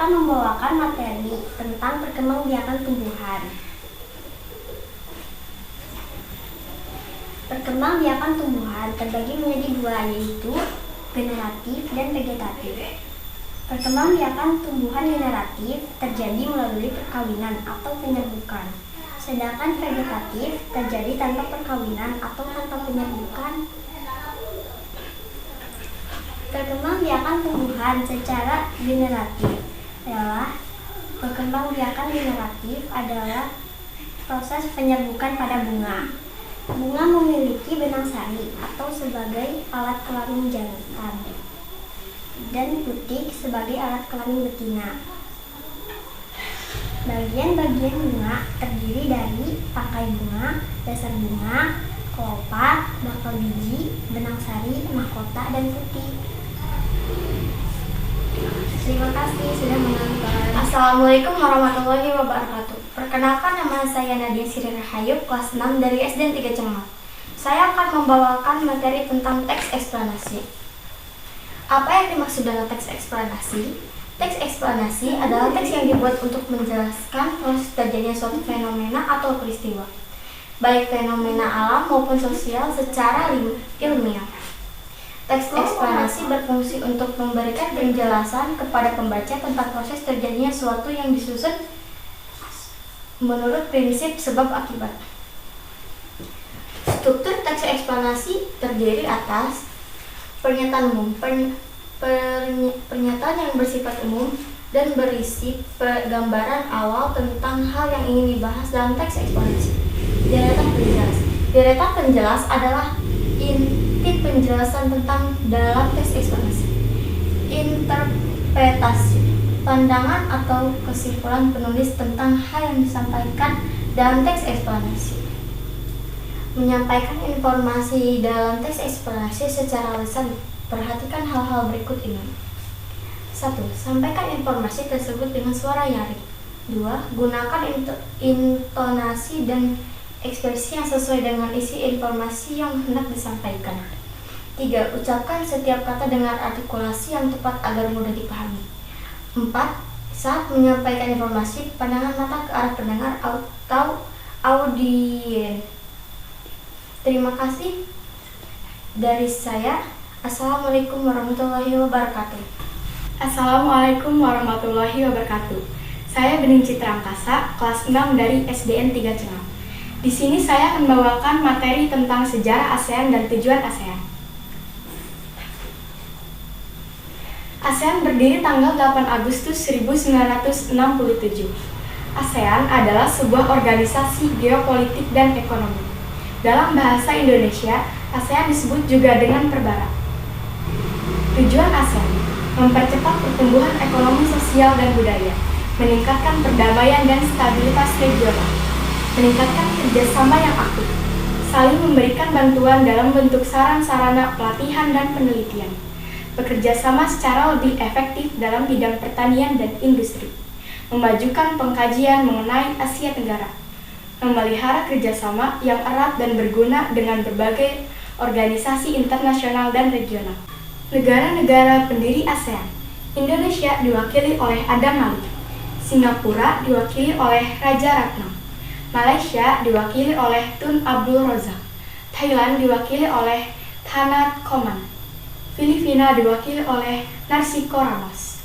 akan membawakan materi tentang perkembangbiakan tumbuhan. Perkembangbiakan tumbuhan terbagi menjadi dua, yaitu generatif dan vegetatif. Perkembangbiakan tumbuhan generatif terjadi melalui perkawinan atau penyerbukan, sedangkan vegetatif terjadi tanpa perkawinan atau tanpa penyerbukan. Perkembangbiakan tumbuhan secara generatif adalah proses penyerbukan pada bunga. Bunga memiliki benang sari atau sebagai alat kelamin jantan dan putik sebagai alat kelamin betina. Bagian-bagian bunga terdiri dari tangkai bunga, dasar bunga, kelopak, bakal biji, benang sari, mahkota, dan putik. Terima kasih sudah menonton. Assalamualaikum warahmatullahi wabarakatuh. Perkenalkan, nama saya Nadia Sri Rahayu, kelas 6 dari SD 3 Cengal. Saya akan membawakan materi tentang teks eksplanasi. Apa yang dimaksud dengan teks eksplanasi? Teks eksplanasi adalah teks yang dibuat untuk menjelaskan proses terjadinya suatu fenomena atau peristiwa, baik fenomena alam maupun sosial secara ilmiah. Teks eksplanasi berfungsi untuk memberikan penjelasan kepada pembaca tentang proses terjadinya suatu yang disusun menurut prinsip sebab akibat. Struktur teks eksplanasi terdiri atas pernyataan umum, pernyataan yang bersifat umum dan berisi gambaran awal tentang hal yang ingin dibahas dalam teks eksplanasi. Deretan penjelas. Deretan penjelas adalah inti penjelasan tentang dalam teks eksplanasi. Interpretasi, pandangan atau kesimpulan penulis tentang hal yang disampaikan dalam teks eksplanasi. Menyampaikan informasi dalam teks eksplanasi secara lisan. Perhatikan hal-hal berikut ini. 1. Sampaikan informasi tersebut dengan suara nyaring. 2. Gunakan intonasi dan ekspresi yang sesuai dengan isi informasi yang hendak disampaikan. 3. Ucapkan setiap kata dengan artikulasi yang tepat agar mudah dipahami. 4. Saat menyampaikan informasi, pandangan mata ke arah pendengar atau audien. Terima kasih dari saya. Assalamualaikum warahmatullahi wabarakatuh. Assalamualaikum warahmatullahi wabarakatuh. Saya Bening Citra Angkasa, kelas 6 dari SDN 3 Cengal. Di sini saya akan membawakan materi tentang sejarah ASEAN dan tujuan ASEAN. ASEAN berdiri tanggal 8 Agustus 1967. ASEAN adalah sebuah organisasi geopolitik dan ekonomi. Dalam bahasa Indonesia, ASEAN disebut juga dengan perbarak. Tujuan ASEAN: mempercepat pertumbuhan ekonomi, sosial, dan budaya, meningkatkan perdamaian dan stabilitas regional, meningkatkan kerjasama yang aktif, saling memberikan bantuan dalam bentuk saran-sarana pelatihan dan penelitian, bekerja sama secara lebih efektif dalam bidang pertanian dan industri, memajukan pengkajian mengenai Asia Tenggara, memelihara kerjasama yang erat dan berguna dengan berbagai organisasi internasional dan regional. Negara-negara pendiri ASEAN: Indonesia diwakili oleh Adam Malik, Singapura diwakili oleh Raja Ratna, Malaysia diwakili oleh Tun Abdul Razak, Thailand diwakili oleh Thanat Khoman, Filipina diwakili oleh Narsiko Ramos.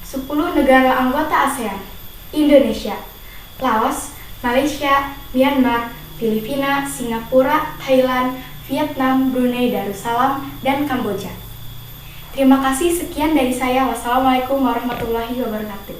10 negara anggota ASEAN: Indonesia, Laos, Malaysia, Myanmar, Filipina, Singapura, Thailand, Vietnam, Brunei Darussalam, dan Kamboja. Terima kasih, sekian dari saya. Wassalamualaikum warahmatullahi wabarakatuh.